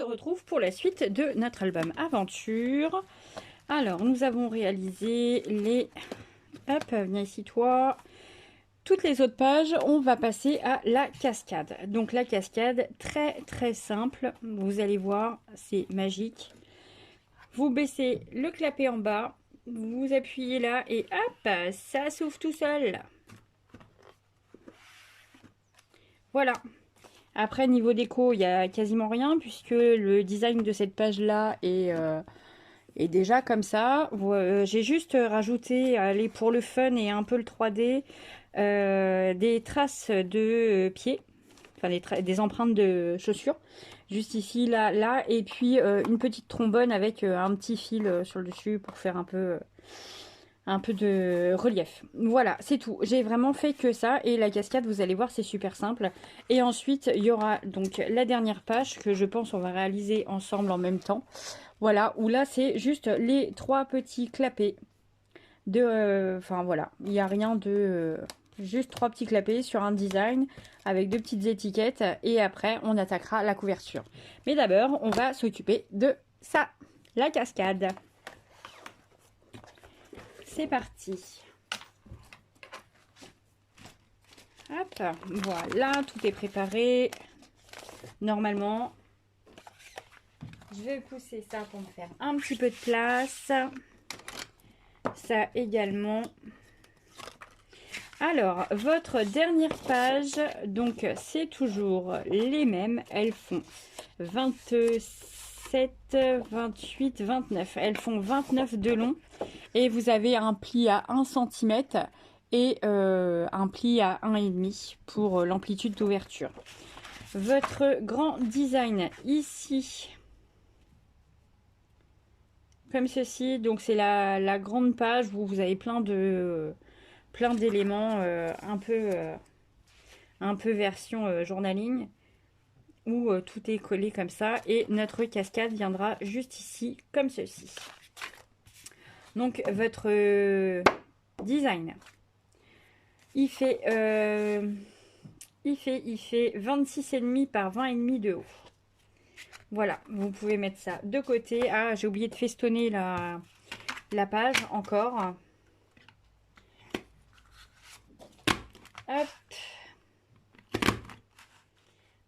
se retrouve pour la suite de notre album aventure. Alors, nous avons réalisé les... Hop, viens ici toi. Toutes les autres pages, on va passer à la cascade. Donc la cascade, très simple. Vous allez voir, c'est magique. Vous baissez le clapet en bas, vous appuyez là et hop, ça s'ouvre tout seul. Voilà. Après, niveau déco, il n'y a quasiment rien puisque le design de cette page-là est déjà comme ça. J'ai juste rajouté, allez, pour le fun et un peu le 3D, des traces de pieds, enfin des empreintes de chaussures, juste ici, là, et puis une petite trombone avec un petit fil sur le dessus pour faire un peu de relief. Voilà, c'est tout. J'ai vraiment fait que ça. Et la cascade, vous allez voir, c'est super simple. Et ensuite, il y aura donc la dernière page que je pense on va réaliser ensemble en même temps. Voilà, où là, c'est juste les 3 petits clapets. Enfin, voilà, il n'y a rien de... juste 3 petits clapets sur un design avec 2 petites étiquettes. Et après, on attaquera la couverture. Mais d'abord, on va s'occuper de ça, la cascade. C'est parti. Hop, voilà, tout est préparé. Normalement, je vais pousser ça pour me faire un petit peu de place. Ça également. Alors, votre dernière page, donc c'est toujours les mêmes. Elles font 27, 28, 29. Elles font 29 de long. Et vous avez un pli à 1 cm et un pli à 1,5 pour l'amplitude d'ouverture. Votre grand design ici, comme ceci, donc c'est la grande page où vous avez plein d'éléments un peu version journaling, où tout est collé comme ça. Et notre cascade viendra juste ici, comme ceci. Donc votre design, il fait 26,5 par 20,5 de haut. Voilà, vous pouvez mettre ça de côté. Ah, j'ai oublié de festonner la page encore. Hop.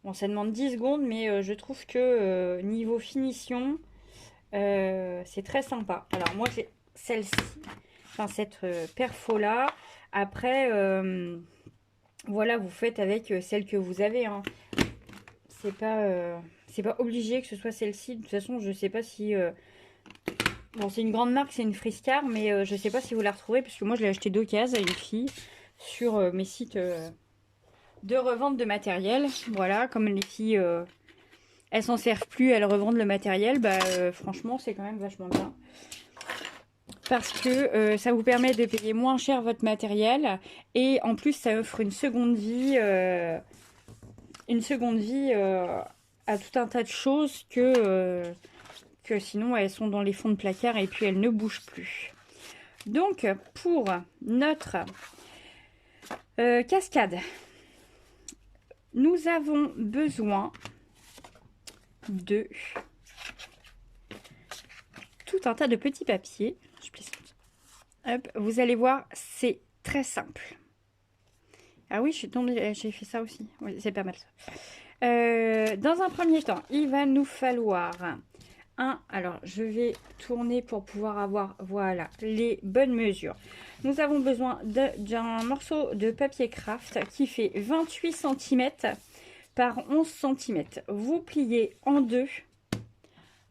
Bon, ça demande 10 secondes, mais je trouve que niveau finition, c'est très sympa. Alors moi j'ai celle-ci, enfin cette perfo là. Après, voilà, vous faites avec celle que vous avez. Hein. C'est pas obligé que ce soit celle-ci. De toute façon, je sais pas si... Bon, c'est une grande marque, c'est une Friscar, mais je sais pas si vous la retrouverez, parce que moi je l'ai acheté d'occasion à une fille sur mes sites de revente de matériel. Voilà, comme les filles... elles s'en servent plus, elles revendent le matériel, bah franchement c'est quand même vachement bien. Parce que ça vous permet de payer moins cher votre matériel et en plus ça offre une seconde vie à tout un tas de choses que sinon elles sont dans les fonds de placard et puis elles ne bougent plus. Donc pour notre cascade, nous avons besoin de tout un tas de petits papiers. Je plaisante. Hop, vous allez voir, c'est très simple. Ah oui, je suis tombée, j'ai fait ça aussi. Oui, c'est pas mal ça. Dans un premier temps, il va nous falloir alors je vais tourner pour pouvoir avoir, voilà, les bonnes mesures. Nous avons besoin d'un morceau de papier craft qui fait 28 cm par 11 cm. Vous pliez en deux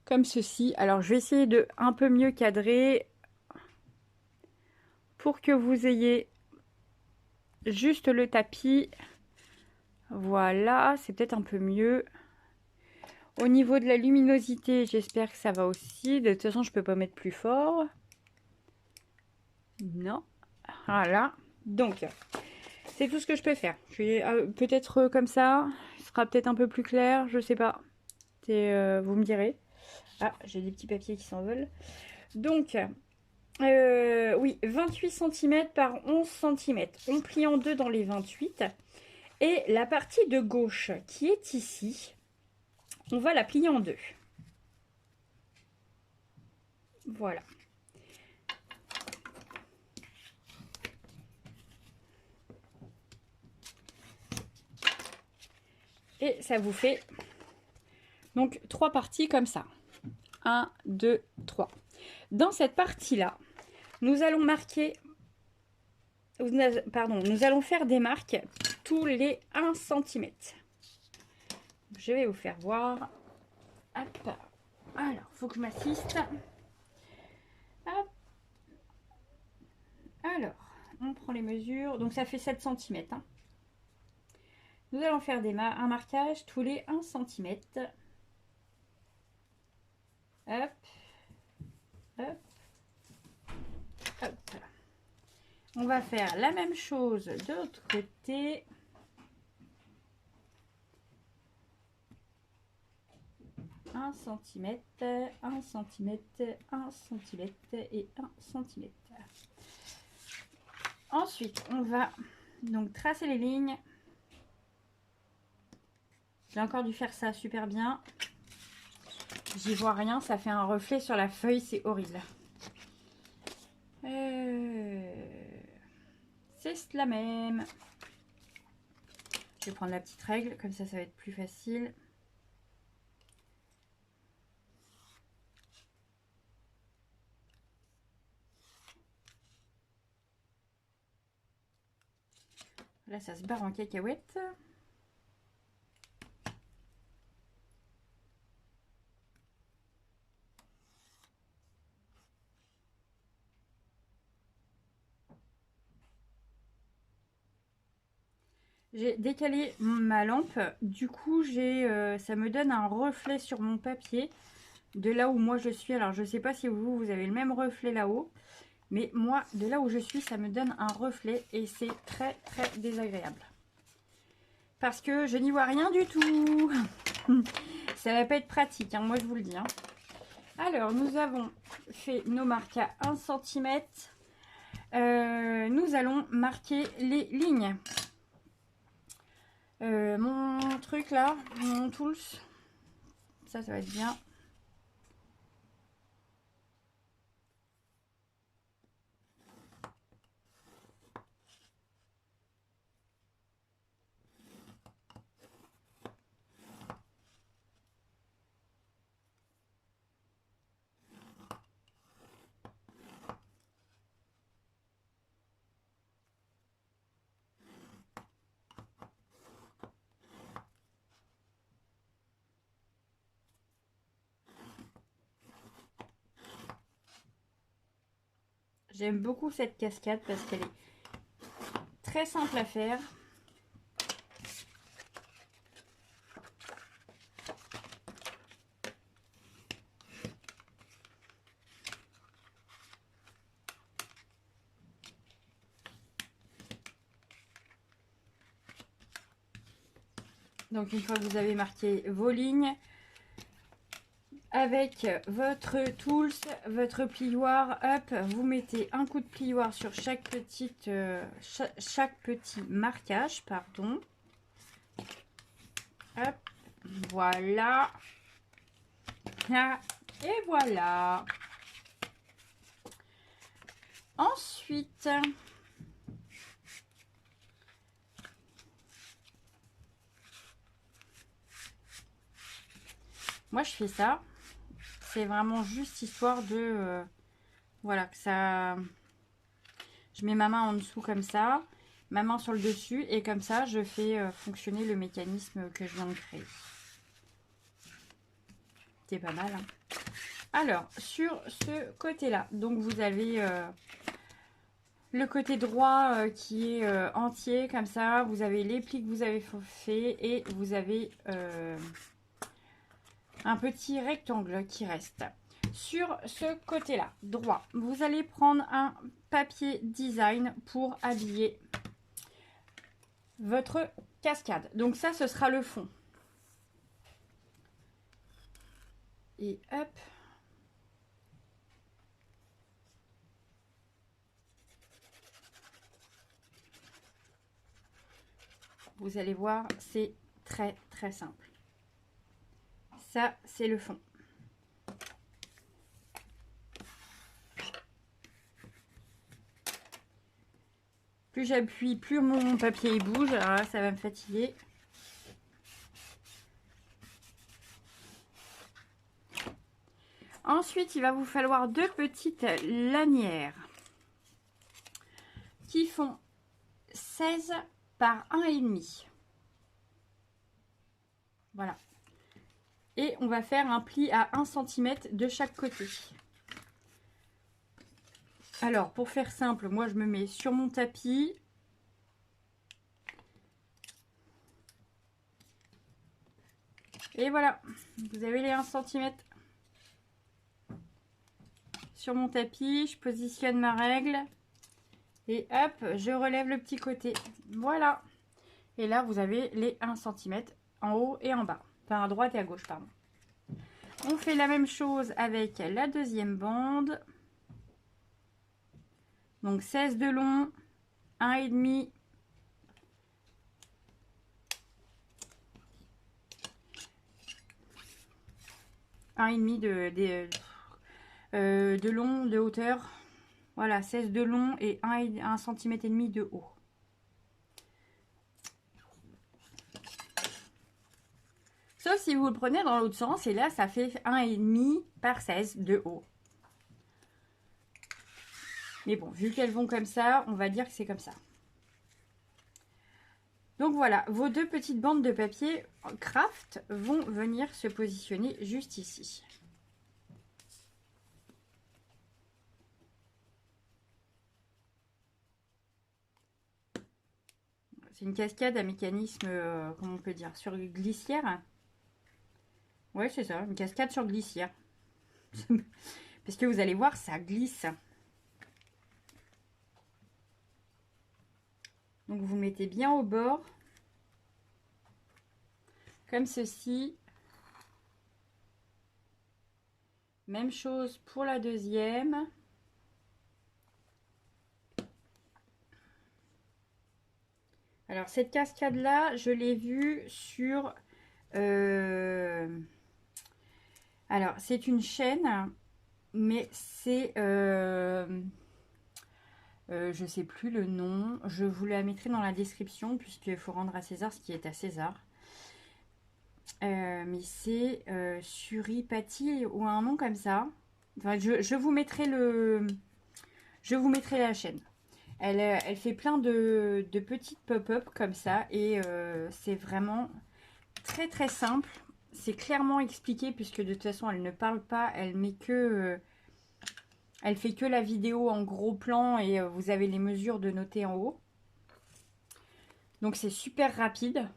comme ceci. Alors je vais essayer de un peu mieux cadrer pour que vous ayez juste le tapis. Voilà, c'est peut-être un peu mieux. Au niveau de la luminosité, j'espère que ça va aussi. De toute façon, je peux pas mettre plus fort. Non. Voilà. Donc, c'est tout ce que je peux faire. Je vais peut-être comme ça. Ce sera peut-être un peu plus clair. Je sais pas. Vous me direz. Ah, j'ai des petits papiers qui s'envolent. Donc, oui, 28 cm par 11 cm. On plie en deux dans les 28. Et la partie de gauche qui est ici, on va la plier en deux. Voilà. Et ça vous fait donc 3 parties comme ça. 1, 2, 3. Dans cette partie-là, nous allons marquer, pardon, nous allons faire des marques tous les 1 cm. Je vais vous faire voir. Hop. Alors, il faut que je m'assiste. Hop. Alors, on prend les mesures. Donc, ça fait 7 cm. Hein. Nous allons faire un marquage tous les 1 cm. Hop. Hop. Hop. On va faire la même chose de l'autre côté. Un centimètre, 1 cm, 1 cm et 1 cm. Ensuite, on va donc tracer les lignes. J'ai encore dû faire ça super bien. J'y vois rien, ça fait un reflet sur la feuille, c'est horrible. C'est la même. Je vais prendre la petite règle, comme ça va être plus facile. Là, ça se barre en cacahuète. J'ai décalé ma lampe, du coup ça me donne un reflet sur mon papier de là où moi je suis. Alors je sais pas si vous avez le même reflet là-haut, mais moi de là où je suis ça me donne un reflet et c'est très très désagréable. Parce que je n'y vois rien du tout. Ça va pas être pratique, hein, moi je vous le dis. Hein. Alors nous avons fait nos marques à 1 cm. Nous allons marquer les lignes. Mon truc là, mon tools, ça va être bien. J'aime beaucoup cette cascade parce qu'elle est très simple à faire. Donc une fois que vous avez marqué vos lignes, avec votre tools, votre plioir, hop, vous mettez un coup de plioir sur chaque petit marquage, pardon. Hop, voilà. Et voilà. Ensuite, moi je fais ça. C'est vraiment juste histoire de... voilà, que ça... Je mets ma main en dessous comme ça, ma main sur le dessus, et comme ça, je fais fonctionner le mécanisme que je viens de créer. C'est pas mal. Hein. Alors, sur ce côté-là, donc vous avez le côté droit qui est entier, comme ça. Vous avez les plis que vous avez fait et vous avez un petit rectangle qui reste. Sur ce côté-là, droit, vous allez prendre un papier design pour habiller votre cascade. Donc ça, ce sera le fond. Et hop. Vous allez voir, c'est très très simple. Ça, c'est le fond. Plus j'appuie, plus mon papier il bouge. Alors là, ça va me fatiguer. Ensuite, il va vous falloir 2 petites lanières qui font 16 par 1,5. Voilà. Et on va faire un pli à 1 cm de chaque côté. Alors, pour faire simple, moi je me mets sur mon tapis. Et voilà, vous avez les 1 cm. Sur mon tapis, je positionne ma règle. Et hop, je relève le petit côté. Voilà. Et là, vous avez les 1 cm en haut et en bas. Enfin, à droite et à gauche, pardon. On fait la même chose avec la deuxième bande. Donc 16 de long, 1,5. De long, de hauteur. Voilà, 16 de long et 1 cm et demi de haut. Sauf si vous le prenez dans l'autre sens, et là, ça fait 1,5 par 16 de haut. Mais bon, vu qu'elles vont comme ça, on va dire que c'est comme ça. Donc voilà, vos 2 petites bandes de papier craft vont venir se positionner juste ici. C'est une cascade à mécanisme, comment on peut dire, sur glissière. Ouais, c'est ça, une cascade sur glissière. Parce que vous allez voir, ça glisse. Donc vous mettez bien au bord. Comme ceci. Même chose pour la deuxième. Alors cette cascade là, je l'ai vue sur... Alors c'est une chaîne, mais c'est... je sais plus le nom. Je vous la mettrai dans la description puisqu'il faut rendre à César ce qui est à César. Mais c'est Suripati ou un nom comme ça. Enfin, je vous mettrai la chaîne. Elle fait plein de petites pop-up comme ça et c'est vraiment très très simple. C'est clairement expliqué puisque de toute façon elle ne parle pas, elle met que elle fait que la vidéo en gros plan et vous avez les mesures de noter en haut. Donc c'est super rapide.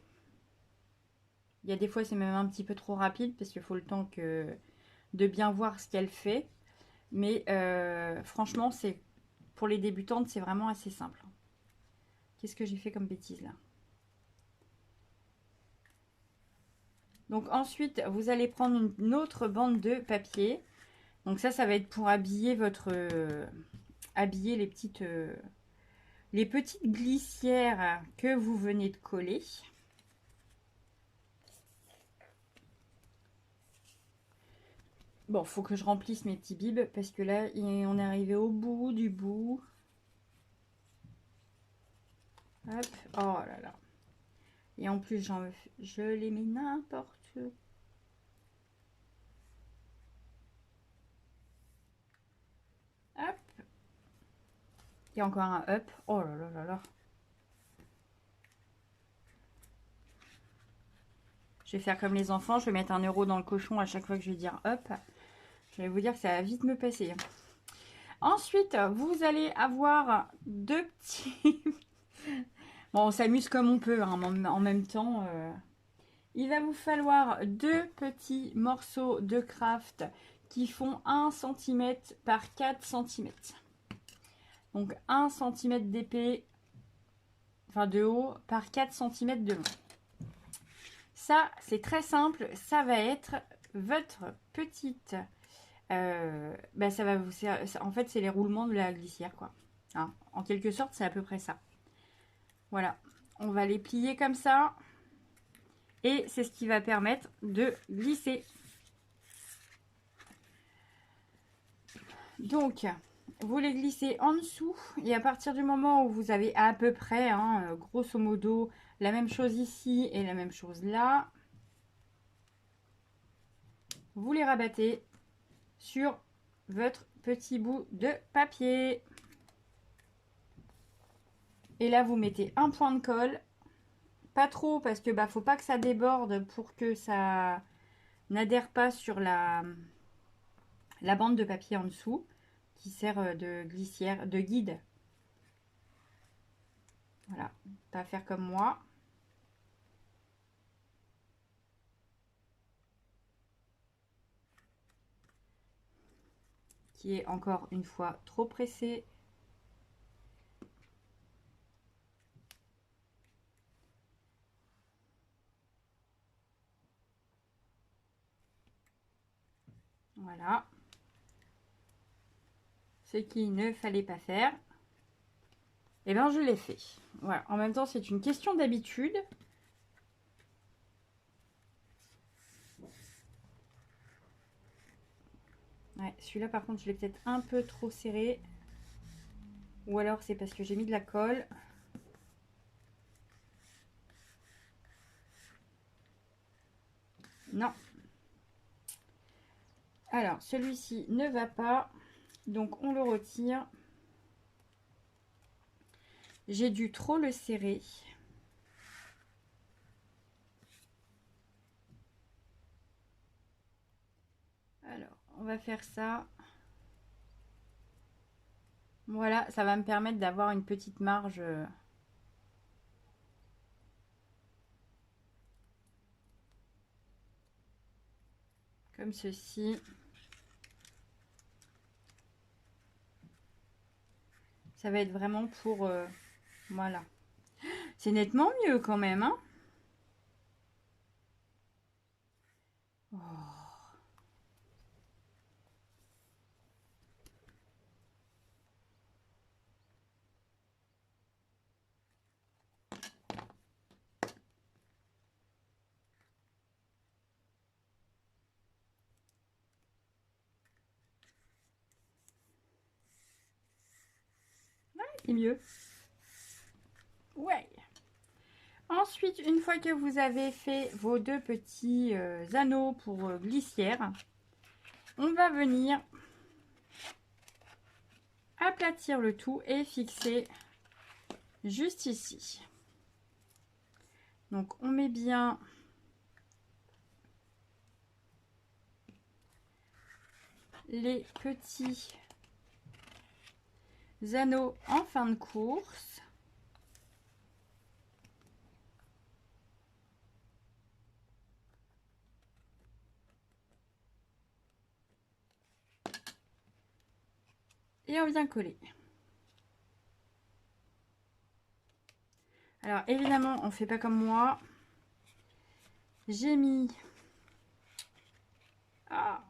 Il y a des fois c'est même un petit peu trop rapide parce qu'il faut le temps de bien voir ce qu'elle fait. Mais franchement, c'est pour les débutantes, c'est vraiment assez simple. Qu'est-ce que j'ai fait comme bêtise là? Donc ensuite, vous allez prendre une autre bande de papier. Donc ça va être pour habiller habiller les petites glissières que vous venez de coller. Bon, faut que je remplisse mes petits bibs parce que là, on est arrivé au bout du bout. Hop, oh là là. Et en plus, je les mets n'importe où. Hop. Et encore un up. Oh là là là là. Je vais faire comme les enfants. Je vais mettre 1 euro dans le cochon à chaque fois que je vais dire hop. Je vais vous dire que ça va vite me passer. Ensuite, vous allez avoir 2 petits... Bon, on s'amuse comme on peut, hein, en même temps. Il va vous falloir 2 petits morceaux de craft qui font 1 cm par 4 cm. Donc 1 cm d'épée, enfin de haut, par 4 cm de long. Ça, c'est très simple. Ça va être votre petite... ça va vous en fait, c'est les roulements de la glissière, quoi. Hein, en quelque sorte, c'est à peu près ça. Voilà. On va les plier comme ça. Et c'est ce qui va permettre de glisser. Donc, vous les glissez en dessous et à partir du moment où vous avez à peu près, hein, grosso modo, la même chose ici et la même chose là, vous les rabattez sur votre petit bout de papier. Et là, vous mettez un point de colle. Pas trop parce que faut pas que ça déborde pour que ça n'adhère pas sur la bande de papier en dessous qui sert de glissière, de guide. Voilà, pas faire comme moi. Qui est encore une fois trop pressé. Voilà. Ce qu'il ne fallait pas faire. Et bien je l'ai fait. Voilà. En même temps, c'est une question d'habitude. Ouais, celui-là par contre je l'ai peut-être un peu trop serré. Ou alors c'est parce que j'ai mis de la colle. Non. Alors celui-ci ne va pas. Donc on le retire. J'ai dû trop le serrer. Alors on va faire ça. Voilà, ça va me permettre d'avoir une petite marge. Comme ceci. Ça va être vraiment pour... voilà. C'est nettement mieux quand même, hein. Oh. C'est mieux. Ouais. Ensuite, une fois que vous avez fait vos deux petits anneaux pour glissière, on va venir aplatir le tout et fixer juste ici. Donc on met bien les petits anneaux en fin de course. Et on vient coller. Alors évidemment, on ne fait pas comme moi. J'ai mis... Ah.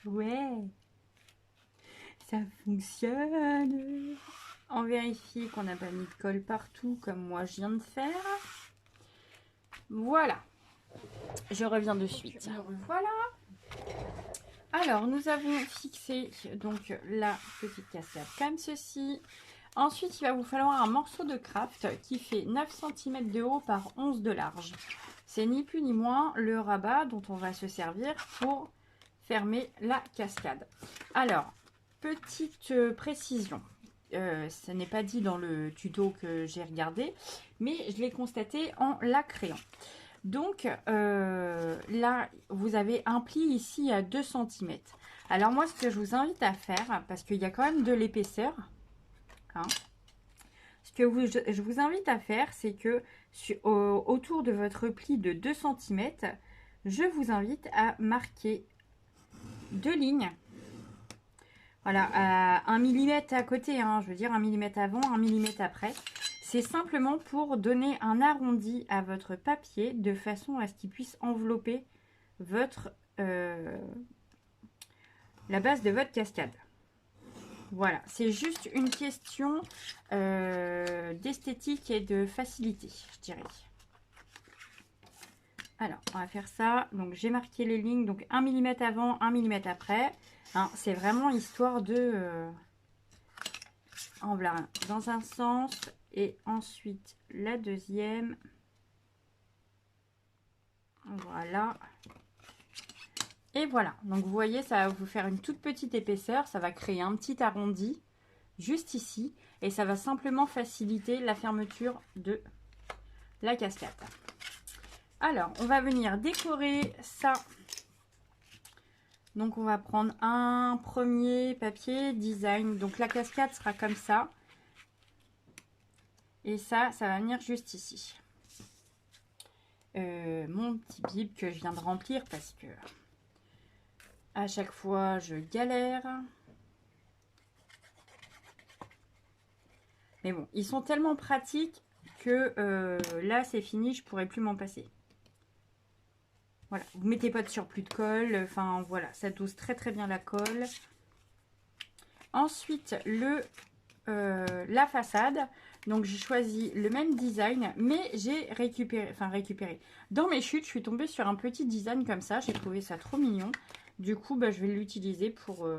Ouais. Ça fonctionne. On vérifie qu'on n'a pas mis de colle partout comme moi je viens de faire. Voilà. Je reviens de suite. Voilà. Alors, nous avons fixé donc la petite cascade comme ceci. Ensuite, il va vous falloir un morceau de craft qui fait 9 cm de haut par 11 de large. C'est ni plus ni moins le rabat dont on va se servir pour fermer la cascade. Alors, petite précision. Ce n'est pas dit dans le tuto que j'ai regardé, mais je l'ai constaté en la créant. Donc là, vous avez un pli ici à 2 cm. Alors moi, ce que je vous invite à faire, parce qu'il y a quand même de l'épaisseur, hein, ce que je vous invite à faire, c'est que autour de votre pli de 2 cm, je vous invite à marquer 2 lignes. Voilà, à 1 mm à côté, hein, je veux dire 1 mm avant, 1 mm après. C'est simplement pour donner un arrondi à votre papier de façon à ce qu'il puisse envelopper votre, la base de votre cascade. Voilà, c'est juste une question d'esthétique et de facilité, je dirais. Alors, on va faire ça. Donc, j'ai marqué les lignes. Donc, 1 mm avant, 1 mm après. Hein, c'est vraiment histoire de... en voilà, dans un sens. Et ensuite, la deuxième. Voilà. Et voilà. Donc, vous voyez, ça va vous faire une toute petite épaisseur. Ça va créer un petit arrondi juste ici. Et ça va simplement faciliter la fermeture de la casquette. Alors, on va venir décorer ça. Donc, on va prendre un premier papier design. Donc, la cascade sera comme ça. Et ça va venir juste ici. Mon petit bib que je viens de remplir parce que à chaque fois, je galère. Mais bon, ils sont tellement pratiques que là, c'est fini. Je pourrais plus m'en passer. Voilà, vous mettez pas de surplus de colle, enfin voilà, ça dose très très bien la colle. Ensuite, la façade, donc j'ai choisi le même design, mais j'ai récupéré. Dans mes chutes, je suis tombée sur un petit design comme ça, j'ai trouvé ça trop mignon. Du coup, bah, je vais l'utiliser pour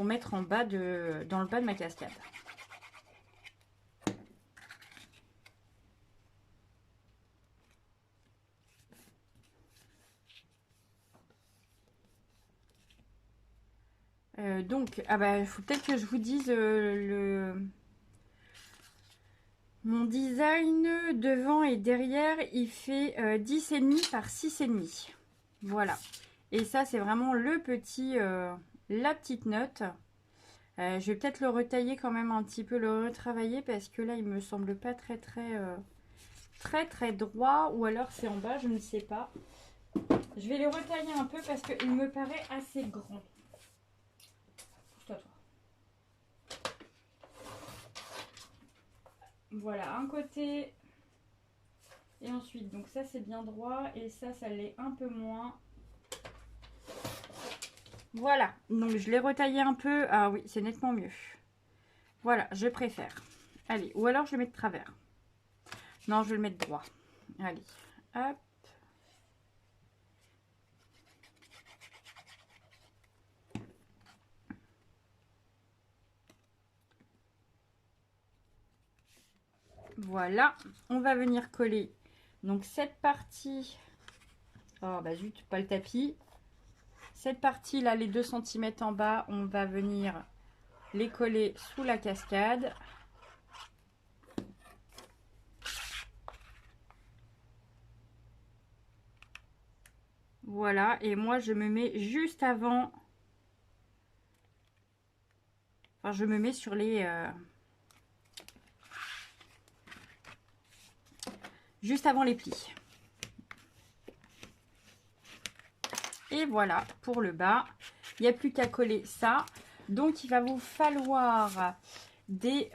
mettre en bas dans le bas de ma cascade. Donc, ah bah, il faut peut-être que je vous dise mon design devant et derrière, il fait 10,5 par 6,5. Voilà. Et ça, c'est vraiment le petit, la petite note. Je vais peut-être le retailler quand même un petit peu, le retravailler parce que là, il me semble pas très droit. Ou alors c'est en bas, je ne sais pas. Je vais le retailler un peu parce qu'il me paraît assez grand. Voilà, un côté. Et ensuite, donc ça c'est bien droit. Et ça l'est un peu moins. Voilà, donc je l'ai retaillé un peu. Ah oui, c'est nettement mieux. Voilà, je préfère. Allez, ou alors je le mets de travers. Non, je vais le mettre droit. Allez, hop. Voilà, on va venir coller donc cette partie. Oh bah zut, pas le tapis. Cette partie là, les 2 cm en bas, on va venir les coller sous la cascade. Voilà, et moi je me mets juste avant. Enfin, je me mets sur les... juste avant les plis. Et voilà, pour le bas, il n'y a plus qu'à coller ça. Donc, il va vous falloir des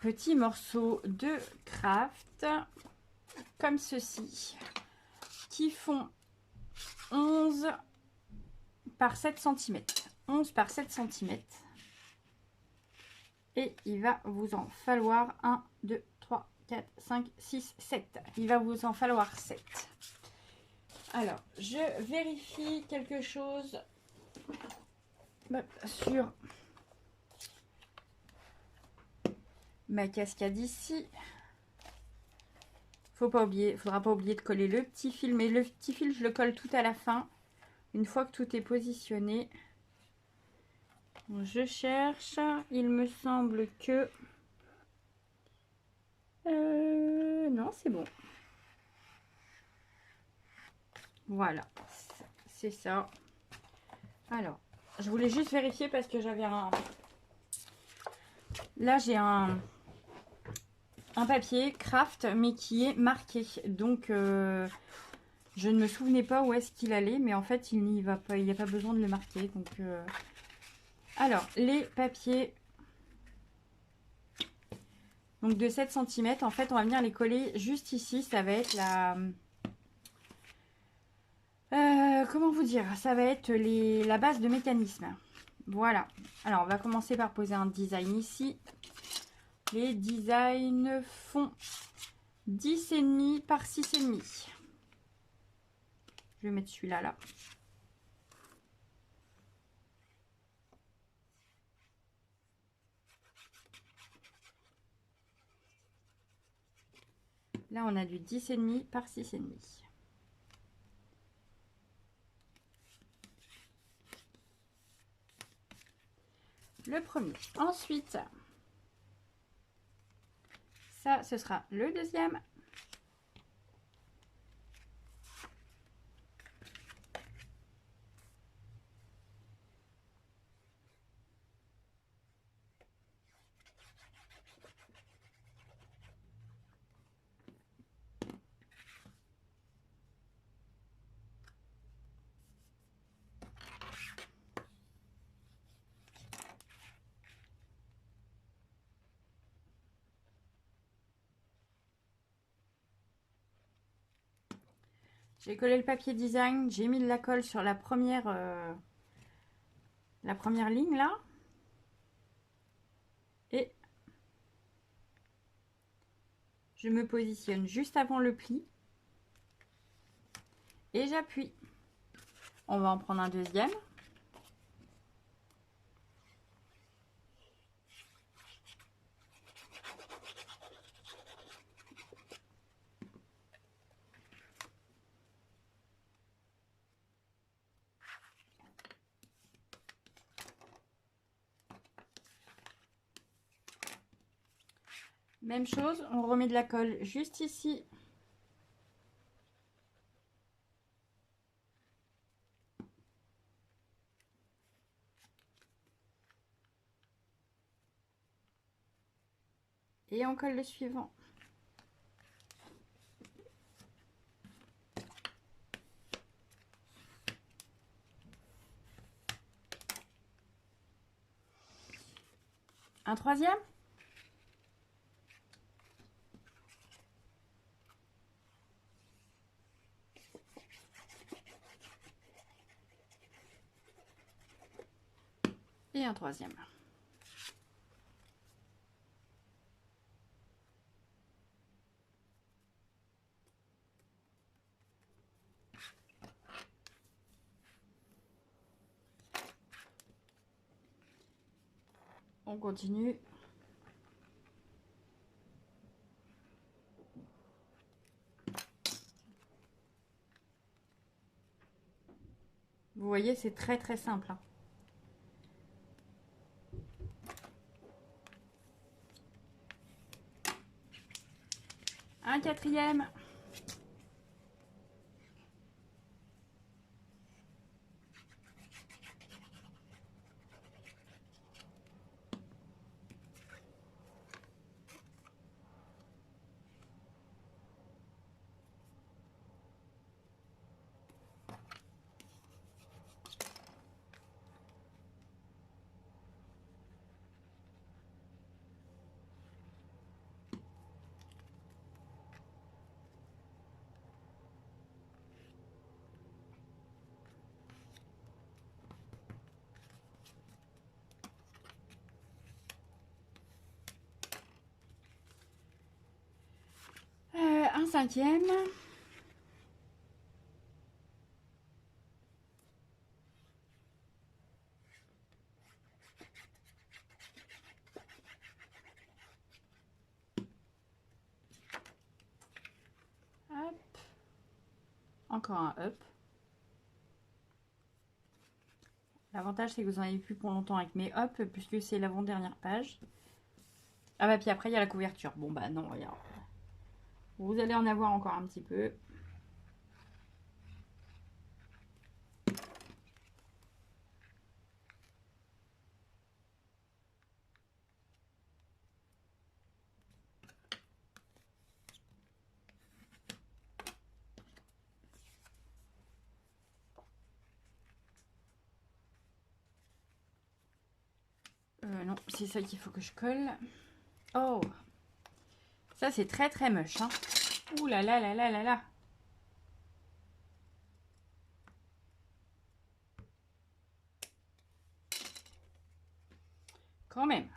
petits morceaux de craft, comme ceci, qui font 11 par 7 cm. 11 par 7 cm. Et il va vous en falloir 1, 2, 3, 4, 5, 6, 7. Il va vous en falloir 7. Alors, je vérifie quelque chose sur ma cascade ici. Faudra pas oublier de coller le petit fil. Mais le petit fil, je le colle tout à la fin. Une fois que tout est positionné. Je cherche. Il me semble que... non, c'est bon. Voilà, c'est ça. Alors, je voulais juste vérifier parce que j'avais un... Là, j'ai un papier craft, mais qui est marqué. Donc, je ne me souvenais pas où est-ce qu'il allait, mais en fait, il n'y va pas. Il n'y a pas besoin de le marquer. Donc, alors, les papiers... Donc, de 7 cm, en fait, on va venir les coller juste ici. Ça va être Comment vous dire? Ça va être la base de mécanisme. Voilà. Alors, on va commencer par poser un design ici. Les designs font 10,5 par 6,5. Je vais mettre celui-là là. Là, on a du 10,5 par 6,5. Le premier. Ensuite, ça, ce sera le deuxième. J'ai collé le papier design, j'ai mis de la colle sur la première ligne là. Et je me positionne juste avant le pli. Et j'appuie. On va en prendre un deuxième. Même chose, on remet de la colle juste ici. Et on colle le suivant. Un troisième. Et un troisième. On continue. Vous voyez, c'est très très simple, hein. Un quatrième. Un cinquième. Hop. Encore un up. L'avantage, c'est que vous en avez plus pour longtemps avec mes hop, puisque c'est l'avant-dernière page. Ah bah puis après, il y a la couverture. Bon bah non, regarde. Vous allez en avoir encore un petit peu. Non, c'est ça qu'il faut que je colle. Oh, ça c'est très très moche, hein. Ouh là là là là là là. quand même.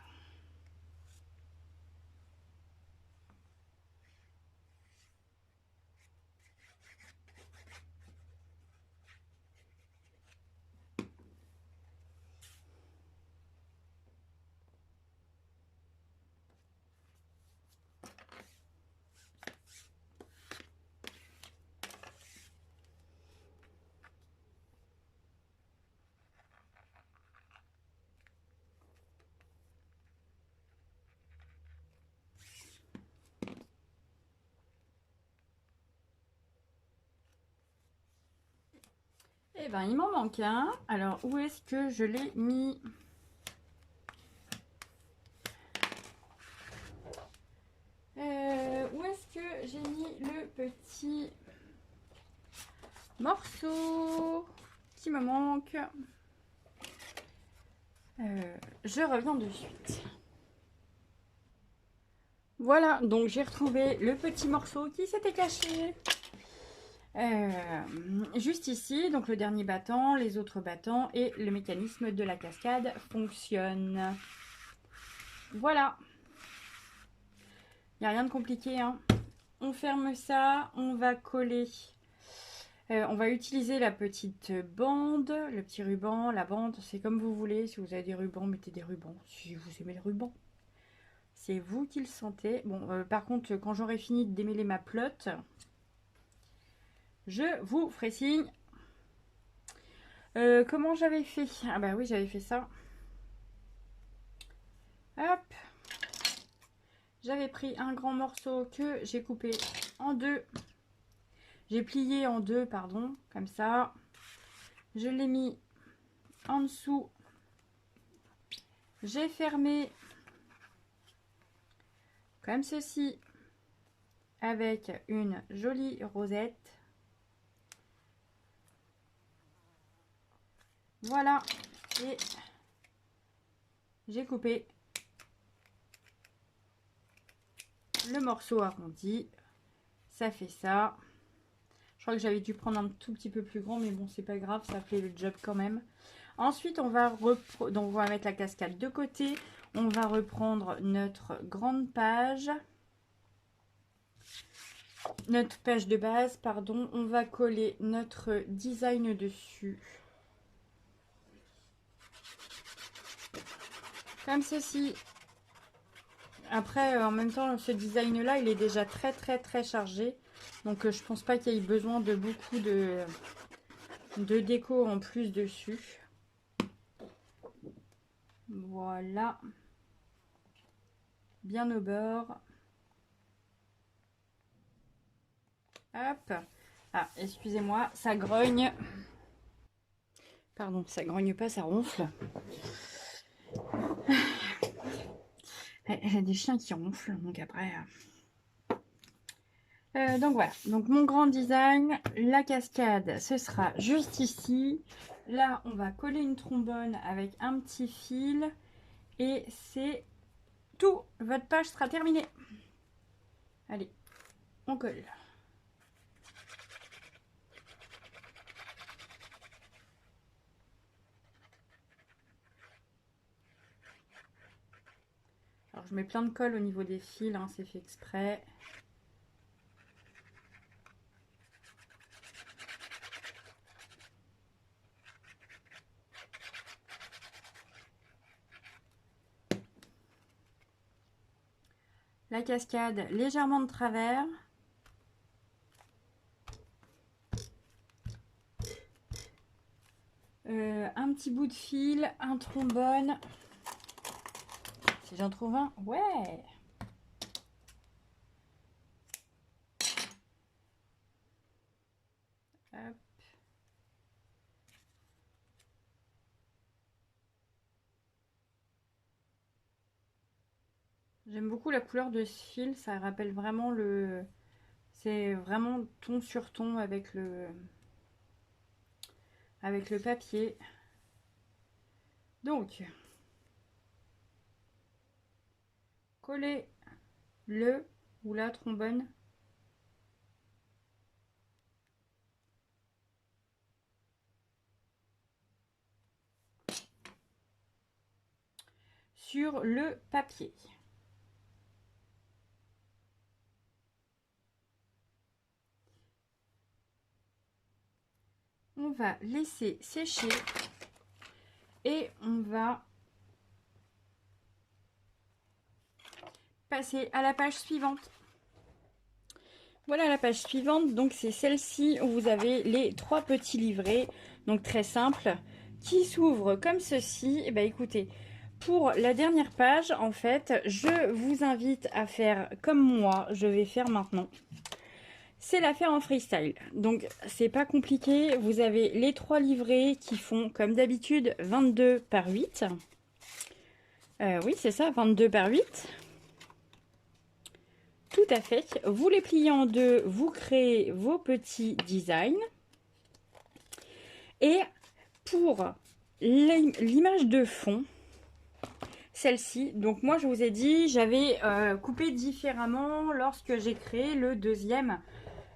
Eh ben, il m'en manque un. Alors, où est-ce que je l'ai mis? Où est-ce que j'ai mis le petit morceau qui me manque? Je reviens de suite. Voilà, donc j'ai retrouvé le petit morceau qui s'était caché. Juste ici, donc le dernier battant, les autres battants et le mécanisme de la cascade fonctionne. Voilà. Il n'y a rien de compliqué, hein. On ferme ça, on va coller. On va utiliser la petite bande, le petit ruban, la bande, c'est comme vous voulez. Si vous avez des rubans, mettez des rubans. Si vous aimez le ruban, c'est vous qui le sentez. Bon, par contre, quand j'aurai fini de démêler ma pelote, je vous ferai signe. Comment j'avais fait? Ah bah oui, j'avais fait ça. Hop. J'avais pris un grand morceau que j'ai coupé en deux. J'ai plié en deux, pardon, comme ça. Je l'ai mis en dessous. J'ai fermé comme ceci avec une jolie rosette. Voilà. Et j'ai coupé le morceau arrondi. Ça fait ça. Je crois que j'avais dû prendre un tout petit peu plus grand, mais bon, c'est pas grave, ça fait le job quand même. Ensuite, on va mettre la cascade de côté. On va reprendre notre grande page. Notre page de base, pardon. On va coller notre design dessus. Comme ceci. Après, en même temps, ce design-là, il est déjà très chargé. Donc, je pense pas qu'il y ait besoin de beaucoup de déco en plus dessus. Voilà. Bien au bord. Hop. Ah, excusez-moi, ça grogne. Pardon, ça grogne pas, ça ronfle. Il y a des chiens qui ronflent, donc après... donc voilà, donc mon grand design, la cascade, ce sera juste ici. Là, on va coller une trombone avec un petit fil. Et c'est tout. Votre page sera terminée. Allez, on colle. Alors, je mets plein de colle au niveau des fils, hein, c'est fait exprès. La cascade légèrement de travers. Un petit bout de fil, un trombone. Si j'en trouve un, ouais. Hop. J'aime beaucoup la couleur de ce fil, ça rappelle vraiment le... C'est vraiment ton sur ton avec le papier. Donc, coller le ou la trombone. sur le papier. On va laisser sécher et on va passer à la page suivante. Voilà la page suivante, donc c'est celle-ci où vous avez les 3 petits livrets, donc très simple, qui s'ouvrent comme ceci. Et bien écoutez, pour la dernière page, en fait, je vous invite à faire comme moi, je vais faire maintenant. C'est la faire en freestyle, donc c'est pas compliqué. Vous avez les 3 livrets qui font comme d'habitude 22 par 8. Oui, c'est ça, 22 par 8. Tout à fait. Vous les pliez en deux, vous créez vos petits designs. Et pour l'image de fond, celle-ci, donc moi je vous ai dit, j'avais coupé différemment lorsque j'ai créé le deuxième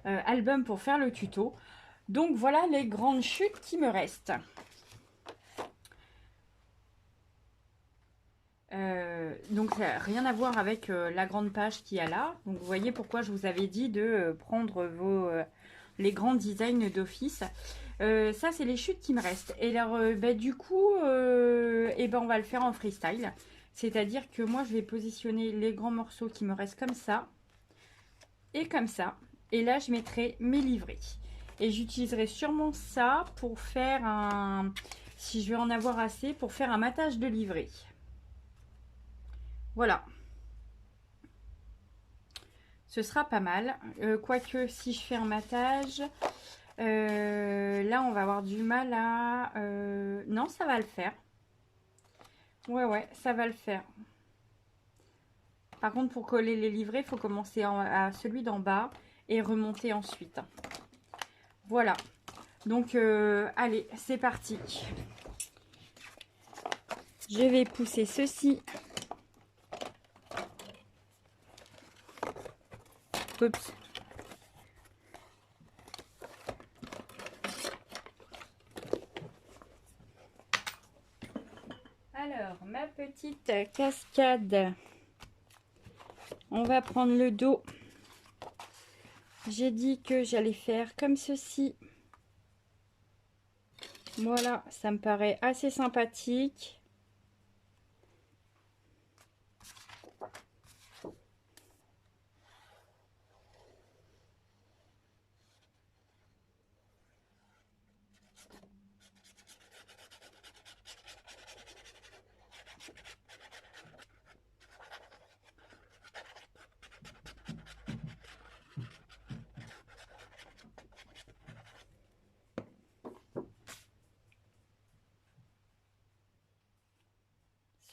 album pour faire le tuto. Donc voilà les grandes chutes qui me restent. Donc ça n'a rien à voir avec la grande page qu'il y a là. Donc vous voyez pourquoi je vous avais dit de prendre les grands designs d'office. Ça c'est les chutes qui me restent. Et alors du coup on va le faire en freestyle. C'est-à-dire que moi je vais positionner les grands morceaux qui me restent comme ça. Et comme ça. Et là je mettrai mes livrets. Et j'utiliserai sûrement ça pour faire un... Si je vais en avoir assez, pour faire un matage de livret. Voilà. Ce sera pas mal. Quoique, si je fais un matage, là, on va avoir du mal à... non, ça va le faire. Ouais, ça va le faire. Par contre, pour coller les livrets, il faut commencer à celui d'en bas et remonter ensuite. Voilà. Donc, allez, c'est parti. Je vais pousser ceci. Oups. Alors, ma petite cascade. On va prendre le dos. J'ai dit que j'allais faire comme ceci. Voilà, ça me paraît assez sympathique.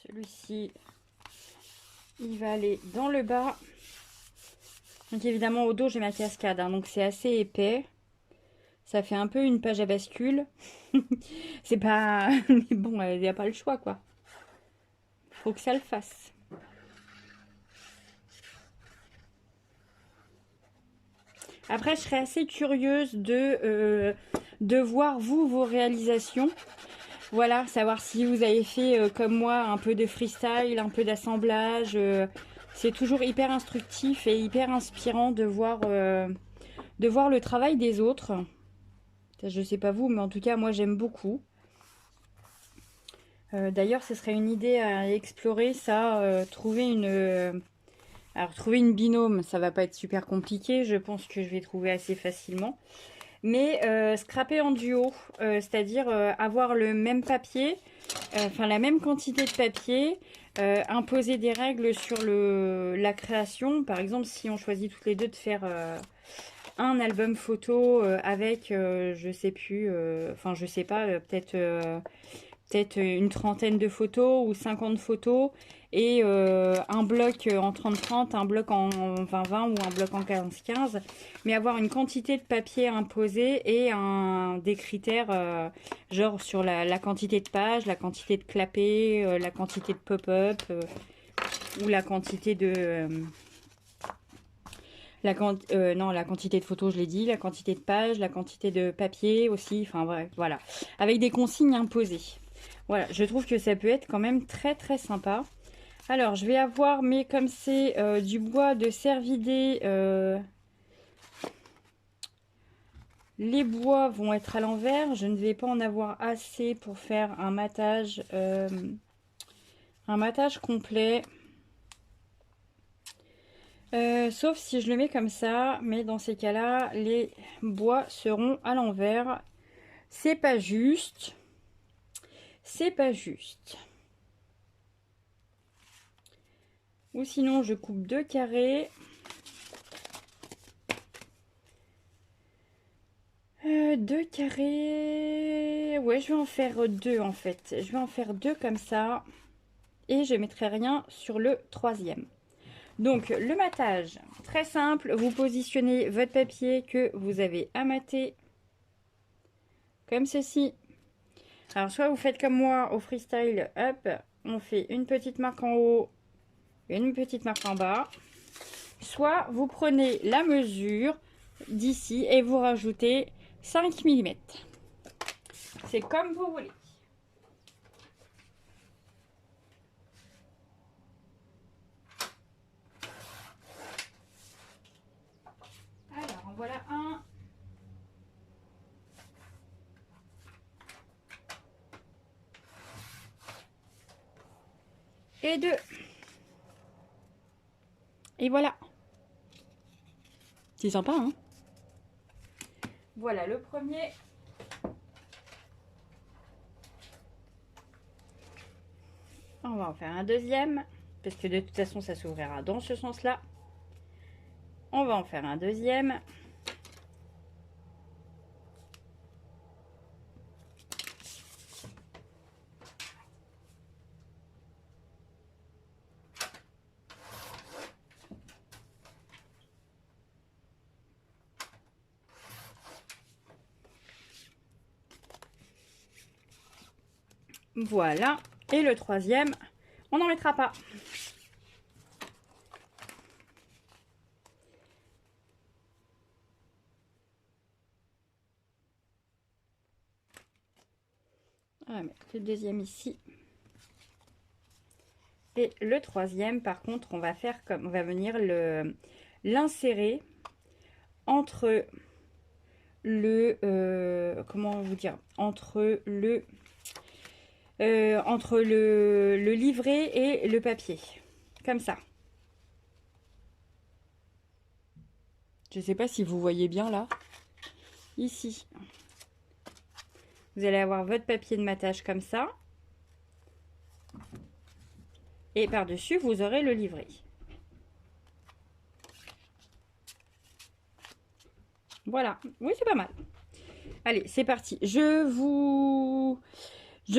Celui-ci, il va aller dans le bas. Donc évidemment au dos j'ai ma cascade, hein, donc c'est assez épais. Ça fait un peu une page à bascule. C'est pas... Mais bon, il n'y a pas le choix quoi. Faut que ça le fasse. Après je serais assez curieuse de voir vous, vos réalisations. Voilà, savoir si vous avez fait comme moi un peu de freestyle, un peu d'assemblage. C'est toujours hyper instructif et hyper inspirant de voir le travail des autres. Je sais pas vous, mais en tout cas moi j'aime beaucoup. D'ailleurs ce serait une idée à explorer, ça, trouver une... alors trouver une binôme, ça va pas être super compliqué, je pense que je vais trouver assez facilement. Mais scraper en duo, c'est-à-dire avoir le même papier, enfin la même quantité de papier, imposer des règles sur la création. Par exemple, si on choisit toutes les deux de faire un album photo avec, je sais plus, enfin je sais pas, peut-être une trentaine de photos ou 50 photos et un bloc en 30-30, un bloc en 20-20 ou un bloc en 15-15, mais avoir une quantité de papier imposée et des critères genre sur la quantité de pages, la quantité de clapets, la quantité de pop-up ou la quantité de... non, la quantité de photos, je l'ai dit, la quantité de pages, la quantité de papier aussi, enfin bref, voilà. Avec des consignes imposées. Voilà, je trouve que ça peut être quand même très très sympa. Alors, je vais avoir, mais comme c'est du bois de cervidé, les bois vont être à l'envers. Je ne vais pas en avoir assez pour faire un matage complet. Sauf si je le mets comme ça, mais dans ces cas-là, les bois seront à l'envers. C'est pas juste. C'est pas juste. Ou sinon, je coupe 2 carrés. 2 carrés. Ouais, je vais en faire 2 en fait. Je vais en faire 2 comme ça. Et je mettrai rien sur le 3e. Donc, le matage, très simple. Vous positionnez votre papier que vous avez amaté. Comme ceci. Alors, soit vous faites comme moi au freestyle. Hop, on fait une petite marque en haut, une petite marque en bas. Soit vous prenez la mesure d'ici et vous rajoutez 5 mm. C'est comme vous voulez. Alors, en voilà un. Et 2. Et voilà. C'est sympa, hein? Voilà le premier. On va en faire un deuxième. Parce que de toute façon, ça s'ouvrira dans ce sens-là. On va en faire un deuxième. Voilà. Et le troisième, on n'en mettra pas. On va mettre le deuxième ici. Et le troisième, par contre, on va faire comme on va venir l'insérer entre le comment vous dire, entre le livret et le papier, comme ça. Je ne sais pas si vous voyez bien là. Ici, vous allez avoir votre papier de matage comme ça. Et par-dessus, vous aurez le livret. Voilà. Oui, c'est pas mal. Allez, c'est parti. Je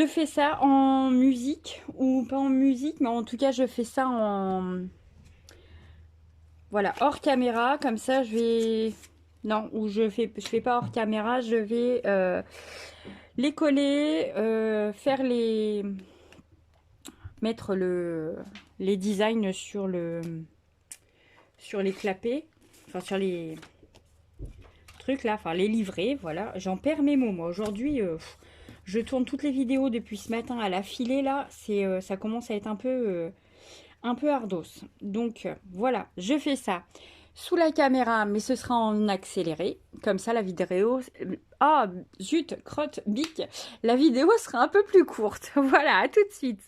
fais ça en musique, ou pas en musique, mais en tout cas, je fais ça en... Voilà, hors caméra. Comme ça, je vais... Non, ou je fais pas hors caméra. Je vais les coller, faire les... Mettre les designs sur les clapets, enfin sur les trucs là, enfin les livrets, voilà. J'en perds mes mots, moi. Aujourd'hui, je tourne toutes les vidéos depuis ce matin à la filée là. Ça commence à être un peu ardos. Donc voilà, je fais ça sous la caméra, mais ce sera en accéléré. Comme ça, la vidéo... Ah, zut, crotte, bic. La vidéo sera un peu plus courte. Voilà, à tout de suite.